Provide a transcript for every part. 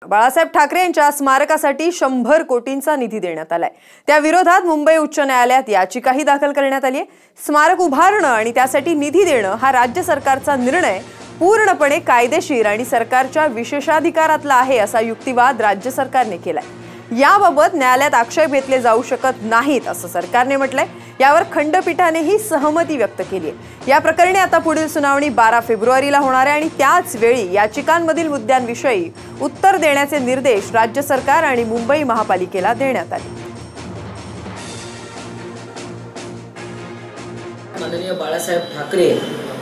बाळासाहेब ठाकरे यांच्या स्मारकासाठी 100 कोटींचा निधी देण्यात आलाय। त्या विरोधात मुंबई उच्च न्यायालयात याचिकाही दाखल करण्यात आली आहे। स्मारक उभारणं आणि त्यासाठी निधी देणं हा राज्य सरकारचा निर्णय पूर्णपणे कायदेशीर आणि सरकारच्या विशेषाधिकारातला आहे असा युक्तिवाद राज्य सरकारने केलाय। याबाबत न्यायालयात आक्षेप घेतले जाऊ शकत नाहीत असं सरकारने म्हटलंय। यावर खंडपीठानेही सहमती व्यक्त केली आहे। या प्रकरणी आता पुढील सुनावणी 12 फेब्रुवारीला होणार आहे आणि त्याच वेळी याचिकांमधील मुद्द्यांविषयी उत्तर देण्याचे निर्देश राज्य सरकार आणि मुंबई महापालिकेला देण्यात आले। माननीय बाळासाहेब ठाकरे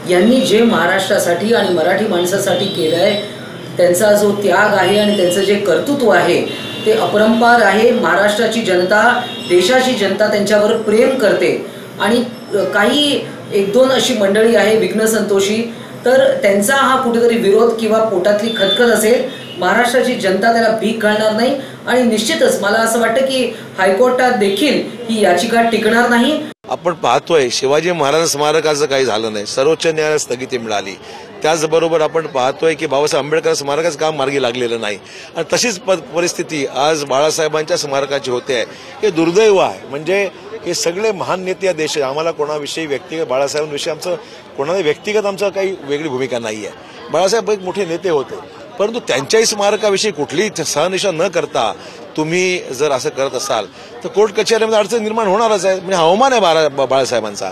यांनी जे महाराष्ट्रासाठी आणि मराठी माणसासाठी केलंय, त्यांचा जो त्याग आहे आणि त्यांचं जे कर्तृत्व आहे ते अपरंपार आहे। महाराष्ट्राची जनता, देशाची जनता त्यांच्यावर प्रेम करते आणि काही एक दोन अशी मंडळी आहे विघ्न संतोषी, तर त्यांचा हा कुठेतरी विरोध किंवा पोटातली खतखत असेल। महाराष्ट्राची जनता त्याला भीक घालणार नाही आणि निश्चितच मला असं वाटतं की हायकोर्टात देखील ही याचिका टिकणार नाही। आपण पाहतोय शिवाजी महाराज स्मारकाचं काही झालं नाही, सर्वोच्च न्यायालयात स्थगिती मिळाली। त्याचबरोबर आपण पाहतोय की बाबासाहेब आंबेडकर स्मारकाचं काम मार्गी लागलेलं नाही आणि तशीच परिस्थिती आज बाळासाहेबांच्या स्मारकाची होते आहे। हे दुर्दैव आहे। म्हणजे हे सगळे महान नेते या देशात, आम्हाला कोणाविषयी व्यक्तिगत बाळासाहेबांविषयी आमचं कोणाला व्यक्तिगत आमचं काही वेगळी भूमिका नाही आहे। बाळासाहेब एक मोठे नेते होते, परंतु त्यांच्याही स्मारकाविषयी कुठलीही सहनिशा न करता तुम्ही जर असं करत असाल तर कोर्ट कचेरीमध्ये अडचण निर्माण होणारच आहे। म्हणजे अवमान आहे बाळासाहेबांचा।